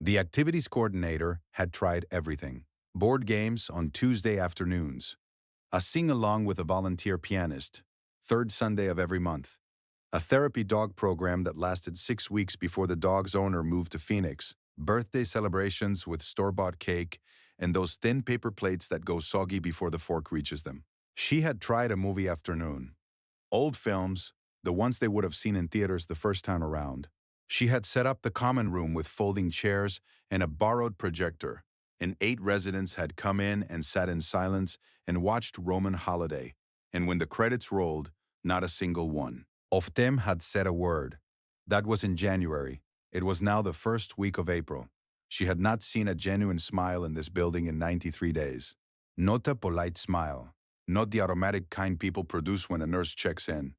The activities coordinator had tried everything. Board games on Tuesday afternoons, a sing-along with a volunteer pianist, third Sunday of every month, a therapy dog program that lasted 6 weeks before the dog's owner moved to Phoenix, birthday celebrations with store-bought cake, and those thin paper plates that go soggy before the fork reaches them. She had tried a movie afternoon. Old films, the ones they would have seen in theaters the first time around. She had set up the common room with folding chairs and a borrowed projector, and 8 residents had come in and sat in silence and watched Roman Holiday, and when the credits rolled, not a single one of them had said a word. That was in January. It was now the first week of April. She had not seen a genuine smile in this building in 93 days. Not a polite smile. Not the automatic kind people produce when a nurse checks in.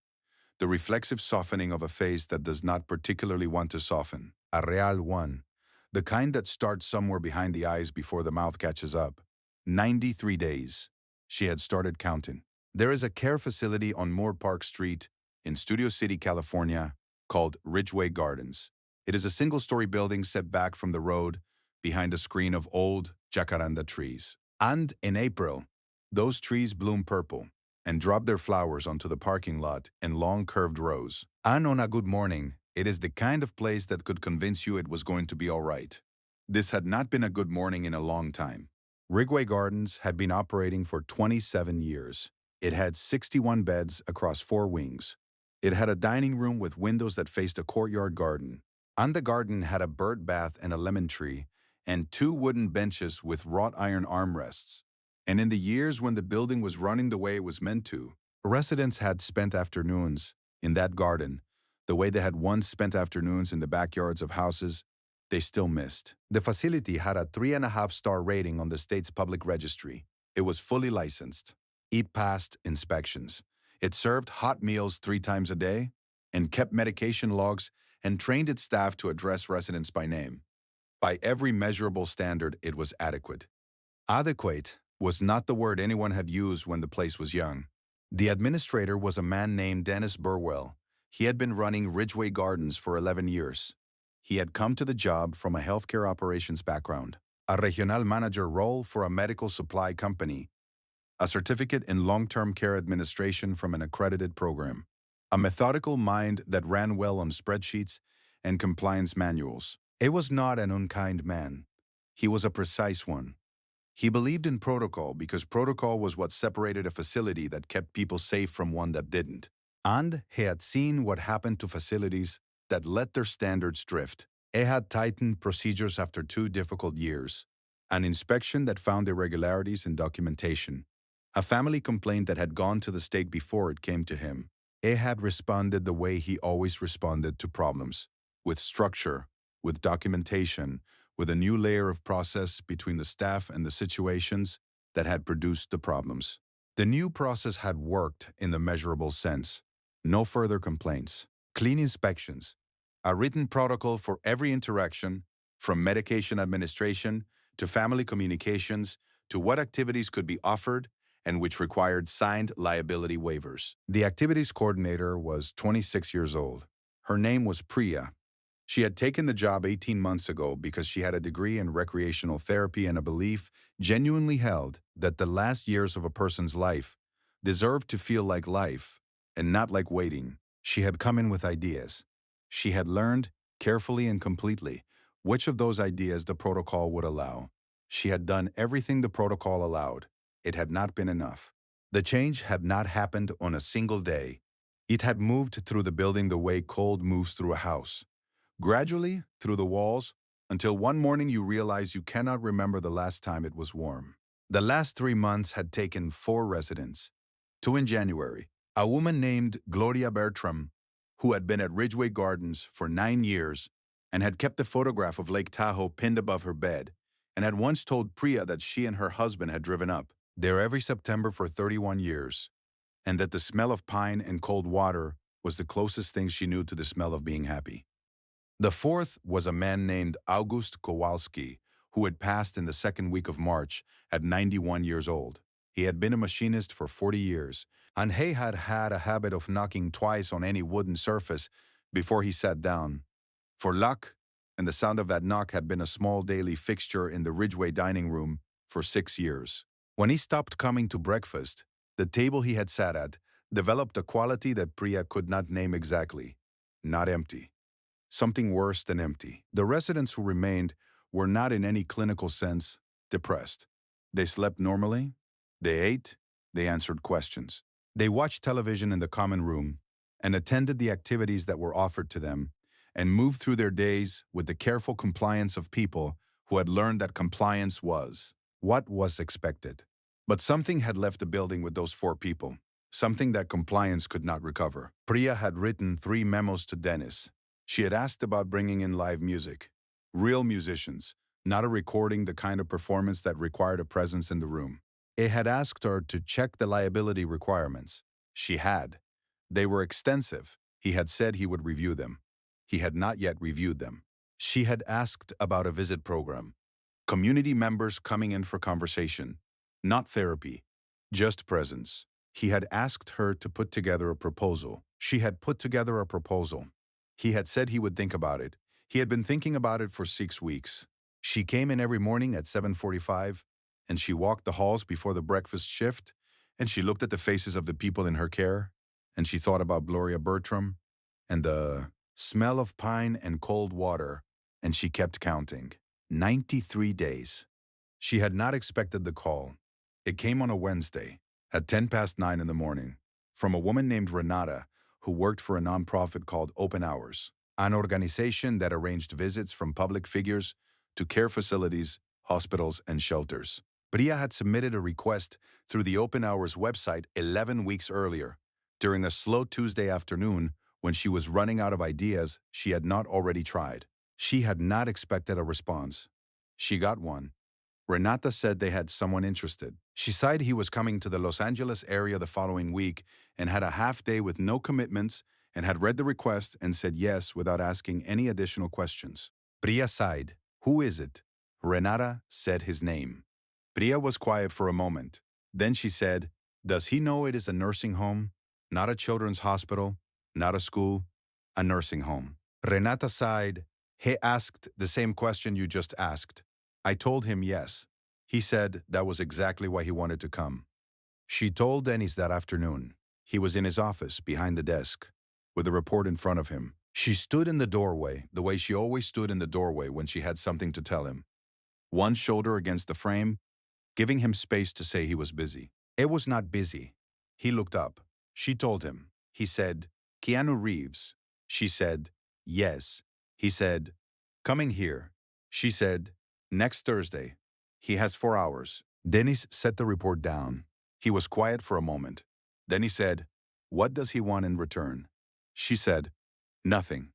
The reflexive softening of a face that does not particularly want to soften. A real one. The kind that starts somewhere behind the eyes before the mouth catches up. 93 days. She had started counting. There is a care facility on Moore Park Street in Studio City, California, called Ridgeway Gardens. It is a single-story building set back from the road behind a screen of old jacaranda trees. And in April, those trees bloom purple and drop their flowers onto the parking lot in long curved rows. And on a good morning, it is the kind of place that could convince you it was going to be all right. This had not been a good morning in a long time. Ridgeway Gardens had been operating for 27 years. It had 61 beds across 4 wings. It had a dining room with windows that faced a courtyard garden. And the garden had a bird bath and a lemon tree, and 2 wooden benches with wrought iron armrests. And in the years when the building was running the way it was meant to, residents had spent afternoons in that garden, the way they had once spent afternoons in the backyards of houses they still missed. The facility had a 3.5-star rating on the state's public registry. It was fully licensed. It passed inspections. It served hot meals 3 times a day and kept medication logs and trained its staff to address residents by name. By every measurable standard, it was adequate. Adequate was not the word anyone had used when the place was young. The administrator was a man named Dennis Burwell. He had been running Ridgeway Gardens for 11 years. He had come to the job from a healthcare operations background, a regional manager role for a medical supply company, a certificate in long-term care administration from an accredited program, a methodical mind that ran well on spreadsheets and compliance manuals. It was not an unkind man. He was a precise one. He believed in protocol because protocol was what separated a facility that kept people safe from one that didn't. And he had seen what happened to facilities that let their standards drift. He had tightened procedures after 2 difficult years, an inspection that found irregularities in documentation, a family complaint that had gone to the state before it came to him. He had responded the way he always responded to problems, with structure, with documentation, with a new layer of process between the staff and the situations that had produced the problems. The new process had worked in the measurable sense. No further complaints. Clean inspections. A written protocol for every interaction, from medication administration to family communications to what activities could be offered and which required signed liability waivers. The activities coordinator was 26 years old. Her name was Priya. She had taken the job 18 months ago because she had a degree in recreational therapy and a belief genuinely held that the last years of a person's life deserved to feel like life and not like waiting. She had come in with ideas. She had learned, carefully and completely, which of those ideas the protocol would allow. She had done everything the protocol allowed. It had not been enough. The change had not happened on a single day. It had moved through the building the way cold moves through a house. Gradually, through the walls, until one morning you realize you cannot remember the last time it was warm. The last 3 months had taken 4 residents. 2 in January. A woman named Gloria Bertram, who had been at Ridgeway Gardens for 9 years and had kept a photograph of Lake Tahoe pinned above her bed, and had once told Priya that she and her husband had driven up there every September for 31 years, and that the smell of pine and cold water was the closest thing she knew to the smell of being happy. The 4th was a man named August Kowalski, who had passed in the 2nd week of March at 91 years old. He had been a machinist for 40 years, and he had had a habit of knocking twice on any wooden surface before he sat down. For luck, and the sound of that knock had been a small daily fixture in the Ridgeway dining room for 6 years. When he stopped coming to breakfast, the table he had sat at developed a quality that Priya could not name exactly. Not empty. Something worse than empty. The residents who remained were not in any clinical sense depressed. They slept normally, they ate, they answered questions. They watched television in the common room and attended the activities that were offered to them and moved through their days with the careful compliance of people who had learned that compliance was what was expected. But something had left the building with those four people, something that compliance could not recover. Priya had written 3 memos to Dennis. She had asked about bringing in live music, real musicians, not a recording, the kind of performance that required a presence in the room. It had asked her to check the liability requirements. She had. They were extensive. He had said he would review them. He had not yet reviewed them. She had asked about a visit program. Community members coming in for conversation, not therapy, just presence. He had asked her to put together a proposal. She had put together a proposal. He had said he would think about it. He had been thinking about it for 6 weeks. She came in every morning at 7:45, and she walked the halls before the breakfast shift, and she looked at the faces of the people in her care, and she thought about Gloria Bertram, and the smell of pine and cold water, and she kept counting. 93 days. She had not expected the call. It came on a Wednesday, at 9:10 in the morning, from a woman named Renata, who worked for a nonprofit called Open Hours, an organization that arranged visits from public figures to care facilities, hospitals, and shelters. Priya had submitted a request through the Open Hours website 11 weeks earlier, during a slow Tuesday afternoon when she was running out of ideas she had not already tried. She had not expected a response. She got one. Renata said they had someone interested. She said he was coming to the Los Angeles area the following week and had a half day with no commitments and had read the request and said yes without asking any additional questions. Priya sighed. Who is it? Renata said his name. Priya was quiet for a moment. Then she said, does he know it is a nursing home? Not a children's hospital, not a school, a nursing home. Renata sighed. He asked the same question you just asked. I told him yes. He said that was exactly why he wanted to come. She told Dennis that afternoon. He was in his office, behind the desk, with a report in front of him. She stood in the doorway, the way she always stood in the doorway when she had something to tell him. One shoulder against the frame, giving him space to say he was busy. It was not busy. He looked up. She told him. He said, Keanu Reeves. She said, yes. He said, coming here. She said, next Thursday. He has 4 hours. Dennis set the report down. He was quiet for a moment. Then he said, what does he want in return? She said, nothing.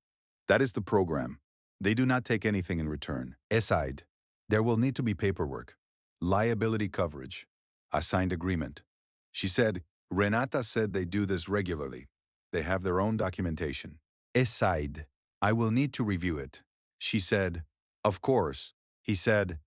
That is the program. They do not take anything in return. Aside, there will need to be paperwork, liability coverage, a signed agreement. She said, Renata said they do this regularly. They have their own documentation. Aside, I will need to review it. She said, of course. He said,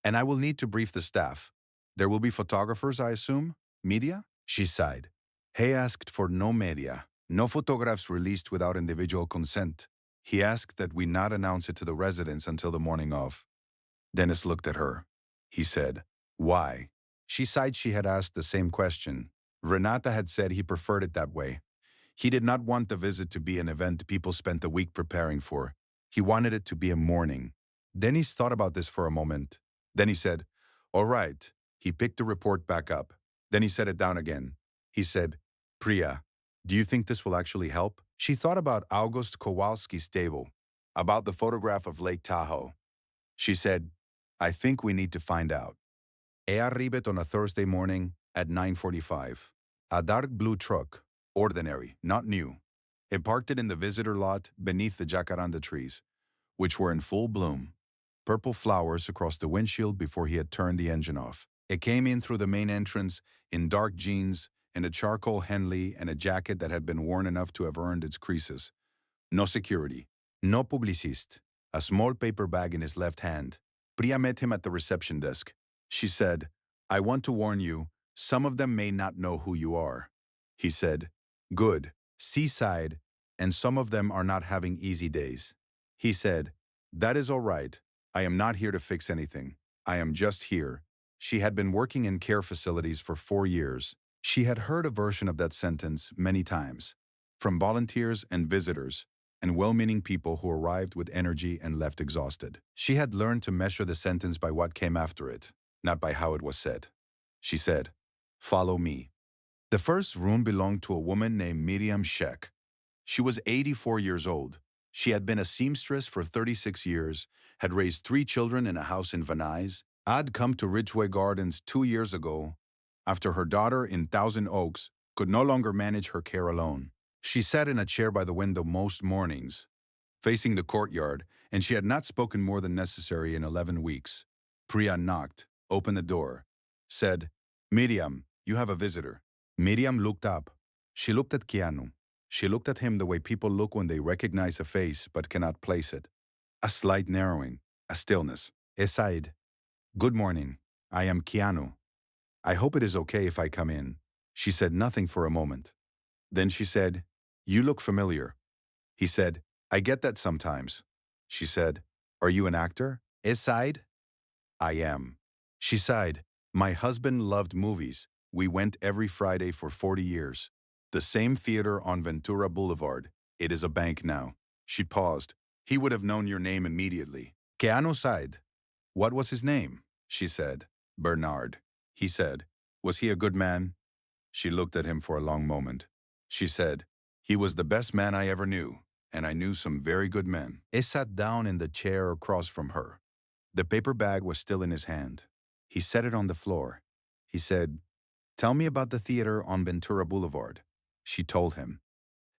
and I will need to brief the staff. There will be photographers, I assume? Media? She sighed. He asked for no media, no photographs released without individual consent. He asked that we not announce it to the residents until the morning of. Dennis looked at her. He said, why? She sighed. She had asked the same question. Renata had said he preferred it that way. He did not want the visit to be an event people spent a week preparing for. He wanted it to be a morning. Dennis thought about this for a moment. Then he said, all right. He picked the report back up. Then he set it down again. He said, Priya, do you think this will actually help? She thought about August Kowalski's table, about the photograph of Lake Tahoe. She said, I think we need to find out. He arrived on a Thursday morning at 9:45. A dark blue truck, ordinary, not new. He parked it in the visitor lot beneath the jacaranda trees, which were in full bloom. Purple flowers across the windshield before he had turned the engine off. It came in through the main entrance in dark jeans and a charcoal Henley and a jacket that had been worn enough to have earned its creases. No security. No publicist. A small paper bag in his left hand. Priya met him at the reception desk. She said, I want to warn you, some of them may not know who you are. He said, good. Seaside, and some of them are not having easy days. He said, That is all right. I am not here to fix anything. I am just here. She had been working in care facilities for 4 years. She had heard a version of that sentence many times, from volunteers and visitors, and well-meaning people who arrived with energy and left exhausted. She had learned to measure the sentence by what came after it, not by how it was said. She said, "Follow me." The first room belonged to a woman named Miriam Sheck. She was 84 years old. She had been a seamstress for 36 years, had raised 3 children in a house in Venice, had come to Ridgeway Gardens 2 years ago after her daughter in Thousand Oaks could no longer manage her care alone. She sat in a chair by the window most mornings, facing the courtyard, and she had not spoken more than necessary in 11 weeks. Priya knocked, opened the door, said, "Miriam, you have a visitor." Miriam looked up. She looked at Keanu. She looked at him the way people look when they recognize a face but cannot place it. A slight narrowing, a stillness. Aside, "Good morning. I am Keanu. I hope it is okay if I come in." She said nothing for a moment. Then she said, "You look familiar." He said, "I get that sometimes." She said, "Are you an actor?" Aside, "I am." She sighed. "My husband loved movies. We went every Friday for 40 years. The same theater on Ventura Boulevard. It is a bank now." She paused. "He would have known your name immediately." Keanu sighed. "What was his name?" She said. "Bernard." He said, "Was he a good man?" She looked at him for a long moment. She said, "He was the best man I ever knew, and I knew some very good men." He sat down in the chair across from her. The paper bag was still in his hand. He set it on the floor. He said, "Tell me about the theater on Ventura Boulevard." She told him.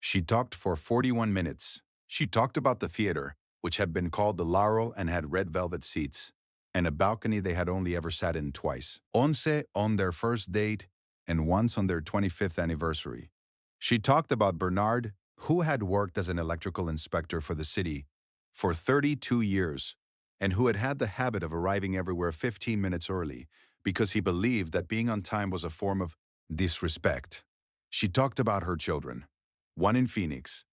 She talked for 41 minutes. She talked about the theater, which had been called the Laurel and had red velvet seats, and a balcony they had only ever sat in twice. Once on their first date, and once on their 25th anniversary. She talked about Bernard, who had worked as an electrical inspector for the city for 32 years, and who had had the habit of arriving everywhere 15 minutes early because he believed that being on time was a form of disrespect. She talked about her children, one in Phoenix,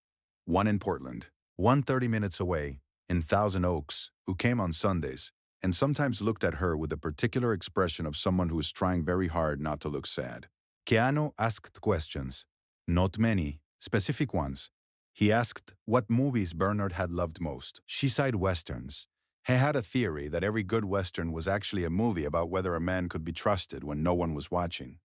one in Portland, one 30 minutes away in Thousand Oaks, who came on Sundays and sometimes looked at her with a particular expression of someone who is trying very hard not to look sad. Keanu asked questions, not many, specific ones. He asked what movies Bernard had loved most. She sighed westerns. He had a theory that every good western was actually a movie about whether a man could be trusted when no one was watching.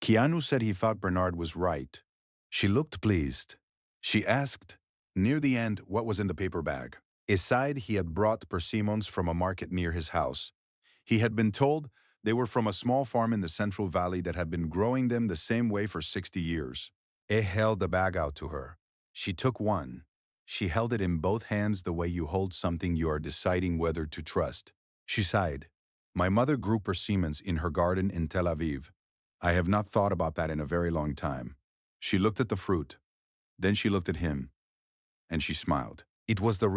Keanu said he thought Bernard was right. She looked pleased. She asked, near the end, what was in the paper bag. Aside, he had brought persimmons from a market near his house. He had been told they were from a small farm in the Central Valley that had been growing them the same way for 60 years. He held the bag out to her. She took one. She held it in both hands the way you hold something you are deciding whether to trust. She sighed. "My mother grew persimmons in her garden in Tel Aviv. I have not thought about that in a very long time." She looked at the fruit. Then she looked at him, and she smiled. It was the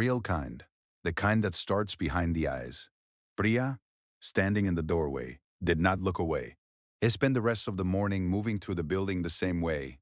kind that starts behind the eyes. Priya, standing in the doorway, did not look away. He spent the rest of the morning moving through the building the same way.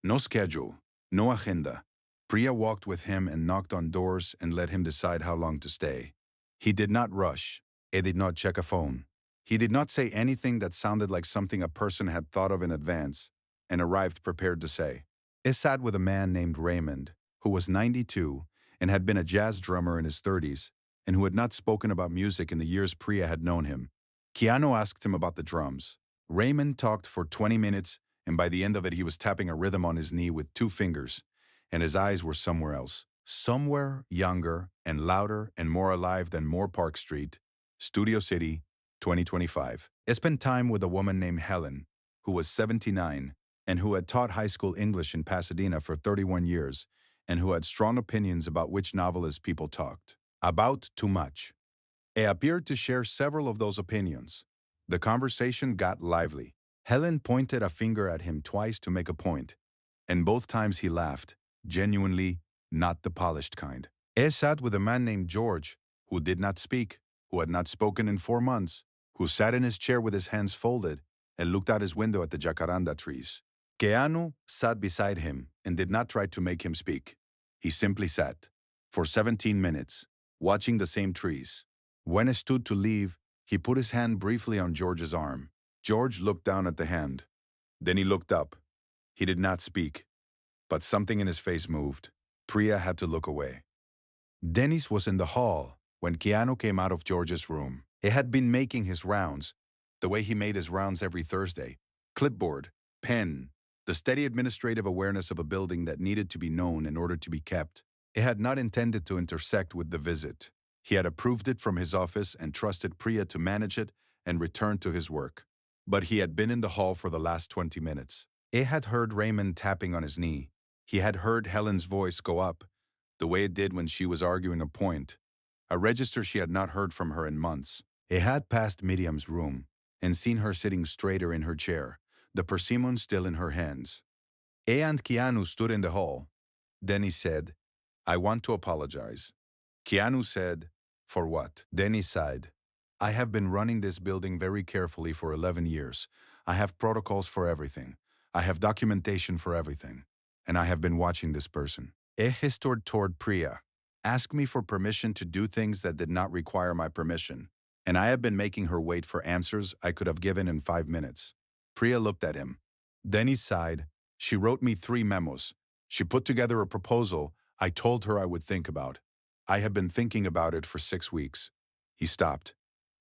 No schedule, no agenda. Priya walked with him and knocked on doors and let him decide how long to stay. He did not rush. He did not check a phone. He did not say anything that sounded like something a person had thought of in advance and arrived prepared to say. He sat with a man named Raymond, who was 92 and had been a jazz drummer in his 30s, and who had not spoken about music in the years Priya had known him. Keanu asked him about the drums. Raymond talked for 20 minutes, and by the end of it he was tapping a rhythm on his knee with 2 fingers, and his eyes were somewhere else. Somewhere younger and louder and more alive than Moore Park Street, Studio City, 2025. He spent time with a woman named Helen, who was 79, and who had taught high school English in Pasadena for 31 years, and who had strong opinions about which novelists people talked about too much. He appeared to share several of those opinions. The conversation got lively. Helen pointed a finger at him twice to make a point, and both times he laughed, genuinely, not the polished kind. He sat with a man named George, who did not speak, who had not spoken in 4 months, who sat in his chair with his hands folded and looked out his window at the jacaranda trees. Keanu sat beside him and did not try to make him speak. He simply sat, for 17 minutes, watching the same trees. When he stood to leave, he put his hand briefly on George's arm. George looked down at the hand. Then he looked up. He did not speak, but something in his face moved. Priya had to look away. Dennis was in the hall when Keanu came out of George's room. He had been making his rounds, the way he made his rounds every Thursday. Clipboard, pen, the steady administrative awareness of a building that needed to be known in order to be kept. He had not intended to intersect with the visit. He had approved it from his office and trusted Priya to manage it and return to his work. But he had been in the hall for the last 20 minutes. He had heard Raymond tapping on his knee. He had heard Helen's voice go up, the way it did when she was arguing a point, a register she had not heard from her in months. He had passed Miriam's room and seen her sitting straighter in her chair, the persimmon still in her hands. He and Keanu stood in the hall. Then he said, "I want to apologize." Keanu said, "For what?" Then he sighed. "I have been running this building very carefully for 11 years. I have protocols for everything. I have documentation for everything. And I have been watching this person." He gestured toward Priya. "Ask me for permission to do things that did not require my permission. And I have been making her wait for answers I could have given in 5 minutes." Priya looked at him. Then he sighed. "She wrote me 3 memos. She put together a proposal I told her I would think about. I have been thinking about it for 6 weeks." He stopped.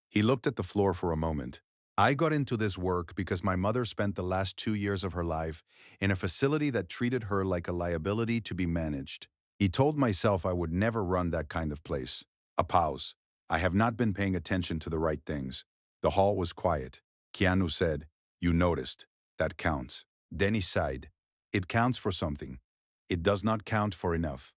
He looked at the floor for a moment. "I got into this work because my mother spent the last 2 years of her life in a facility that treated her like a liability to be managed. He told myself I would never run that kind of place." A pause. "I have not been paying attention to the right things." The hall was quiet. Keanu said, "You noticed. That counts." Then he sighed. "It counts for something. It does not count for enough."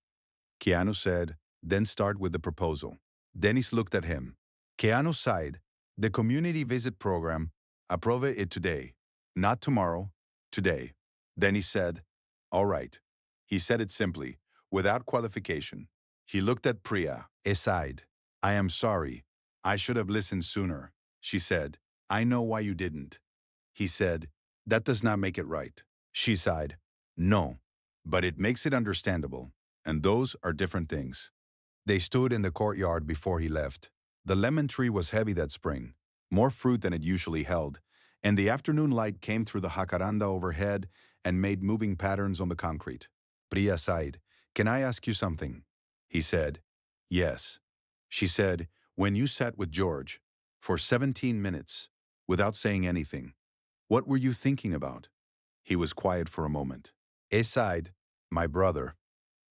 Keanu said, "Then start with the proposal." Dennis looked at him. Keanu sighed. "The community visit program, approve it today. Not tomorrow, today." Then he said, "All right." He said it simply, without qualification. He looked at Priya. He sighed. "I am sorry. I should have listened sooner." She said, "I know why you didn't." He said, "That does not make it right." She sighed, "No, but it makes it understandable. And those are different things." They stood in the courtyard before he left. The lemon tree was heavy that spring, more fruit than it usually held, and the afternoon light came through the jacaranda overhead and made moving patterns on the concrete. Priya sighed. "Can I ask you something?" He said, "Yes." She said, "When you sat with George for 17 minutes without saying anything, what were you thinking about?" He was quiet for a moment. He sighed, "My brother.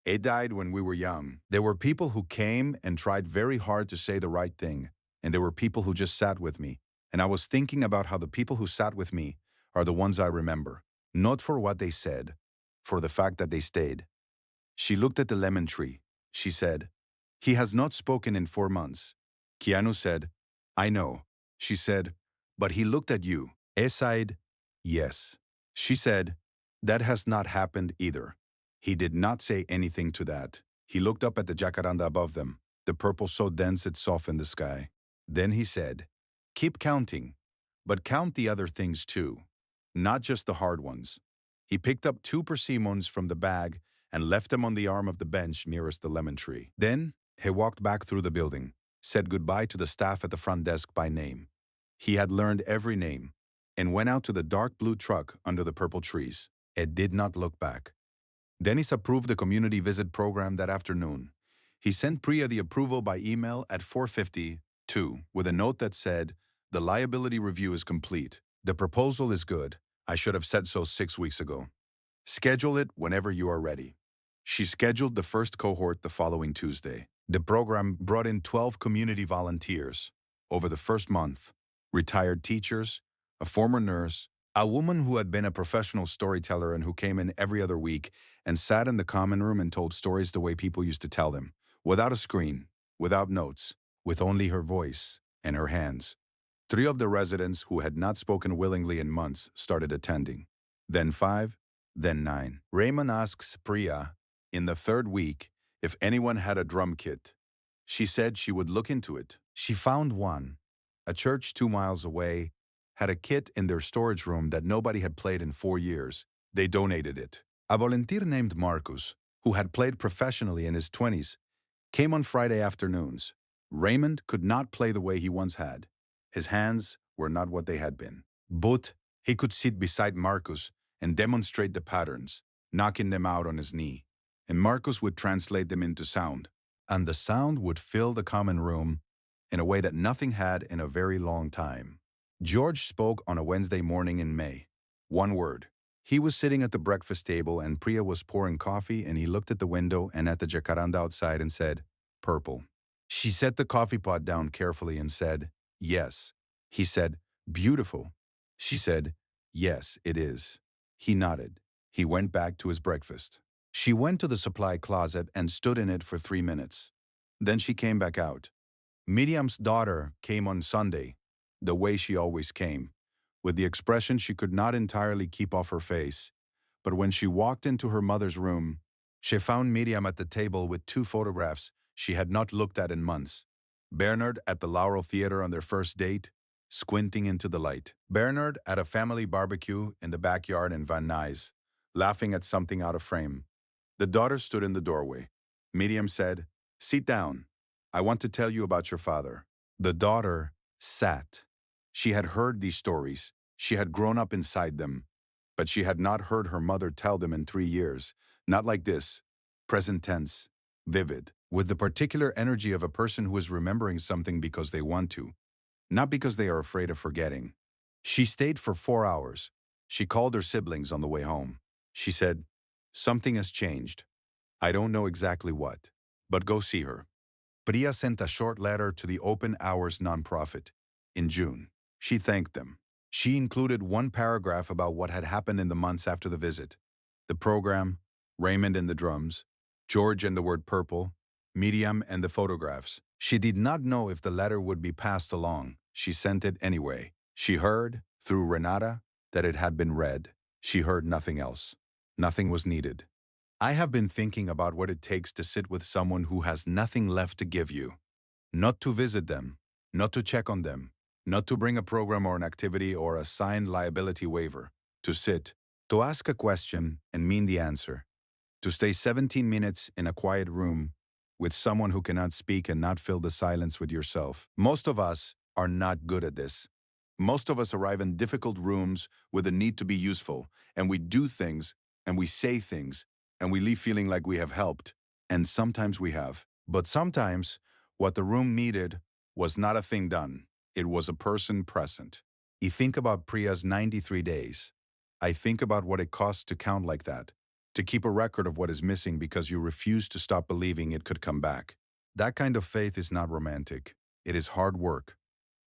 He died when we were young. There were people who came and tried very hard to say the right thing, and there were people who just sat with me. And I was thinking about how the people who sat with me are the ones I remember, not for what they said, for the fact that they stayed." She looked at the lemon tree. She said, "He has not spoken in 4 months." Keanu said, "I know." She said, "But he looked at you." He sighed, "Yes." She said, "That has not happened either." He did not say anything to that. He looked up at the jacaranda above them, the purple so dense it softened the sky. Then he said, "Keep counting, but count the other things too, not just the hard ones." He picked up 2 persimmons from the bag and left them on the arm of the bench nearest the lemon tree. Then he walked back through the building, said goodbye to the staff at the front desk by name. He had learned every name, and went out to the dark blue truck under the purple trees. It did not look back. Dennis approved the community visit program that afternoon. He sent Priya the approval by email at 4:52 with a note that said, "The liability review is complete. The proposal is good. I should have said so 6 weeks ago. Schedule it whenever you are ready." She scheduled the first cohort the following Tuesday. The program brought in 12 community volunteers. Over the first month, retired teachers, a former nurse, a woman who had been a professional storyteller and who came in every other week and sat in the common room and told stories the way people used to tell them, without a screen, without notes, with only her voice and her hands. 3 of the residents who had not spoken willingly in months started attending. Then 5, then 9. Raymond asks Priya, in the 3rd week, if anyone had a drum kit. She said she would look into it. She found one. A church 2 miles away had a kit in their storage room that nobody had played in 4 years. They donated it. A volunteer named Marcus, who had played professionally in his 20s, came on Friday afternoons. Raymond could not play the way he once had. His hands were not what they had been. But he could sit beside Marcus and demonstrate the patterns, knocking them out on his knee. And Marcus would translate them into sound. And the sound would fill the common room in a way that nothing had in a very long time. George spoke on a Wednesday morning in May. One word. He was sitting at the breakfast table and Priya was pouring coffee and he looked at the window and at the jacaranda outside and said, "Purple." She set the coffee pot down carefully and said, "Yes." He said, "Beautiful." She said, "Yes, it is." He nodded. He went back to his breakfast. She went to the supply closet and stood in it for 3 minutes. Then she came back out. Miriam's daughter came on Sunday, the way she always came, with the expression she could not entirely keep off her face. But when she walked into her mother's room, she found Miriam at the table with two photographs she had not looked at in months. Bernard at the Laurel Theater on their first date, squinting into the light. Bernard at a family barbecue in the backyard in Van Nuys, laughing at something out of frame. The daughter stood in the doorway. Miriam said, "Sit down. I want to tell you about your father." The daughter sat. She had heard these stories. She had grown up inside them. But she had not heard her mother tell them in 3 years. Not like this. Present tense. Vivid. With the particular energy of a person who is remembering something because they want to, not because they are afraid of forgetting. She stayed for 4 hours. She called her siblings on the way home. She said, "Something has changed. I don't know exactly what, but go see her." Priya sent a short letter to the Open Hours nonprofit in June. She thanked them. She included one paragraph about what had happened in the months after the visit. The program, Raymond and the drums, George and the word purple, Miriam and the photographs. She did not know if the letter would be passed along. She sent it anyway. She heard, through Renata, that it had been read. She heard nothing else. Nothing was needed. I have been thinking about what it takes to sit with someone who has nothing left to give you. Not to visit them, not to check on them, not to bring a program or an activity or a signed liability waiver. To sit, to ask a question and mean the answer. To stay 17 minutes in a quiet room with someone who cannot speak and not fill the silence with yourself. Most of us are not good at this. Most of us arrive in difficult rooms with a need to be useful, and we do things, and we say things, and we leave feeling like we have helped. And sometimes we have. But sometimes, what the room needed was not a thing done. It was a person present. I think about Priya's 93 days. I think about what it costs to count like that, to keep a record of what is missing because you refuse to stop believing it could come back. That kind of faith is not romantic. It is hard work.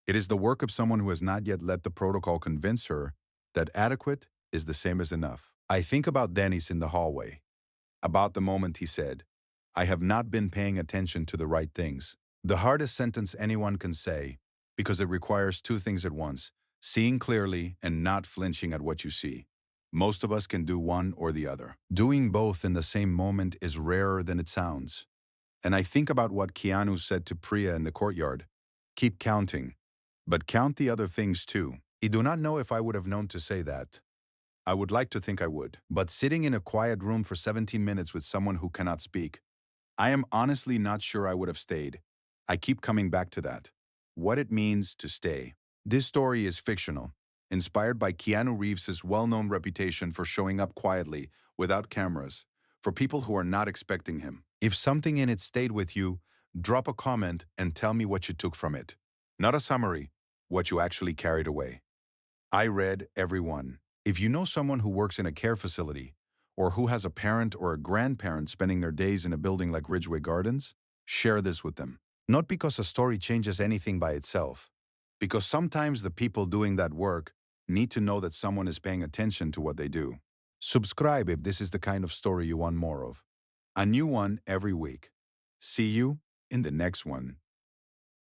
It is the work of someone who has not yet let the protocol convince her that adequate is the same as enough. I think about Dennis in the hallway, about the moment he said, "I have not been paying attention to the right things." The hardest sentence anyone can say, because it requires two things at once, seeing clearly and not flinching at what you see. Most of us can do one or the other. Doing both in the same moment is rarer than it sounds. And I think about what Keanu said to Priya in the courtyard. Keep counting, but count the other things too. I do not know if I would have known to say that. I would like to think I would. But sitting in a quiet room for 17 minutes with someone who cannot speak, I am honestly not sure I would have stayed. I keep coming back to that. What it means to stay. This story is fictional, inspired by Keanu Reeves' well-known reputation for showing up quietly, without cameras, for people who are not expecting him. If something in it stayed with you, drop a comment and tell me what you took from it. Not a summary, what you actually carried away. I read every one. If you know someone who works in a care facility, or who has a parent or a grandparent spending their days in a building like Ridgeway Gardens, share this with them. Not because a story changes anything by itself, because sometimes the people doing that work need to know that someone is paying attention to what they do. Subscribe if this is the kind of story you want more of. A new one every week. See you in the next one.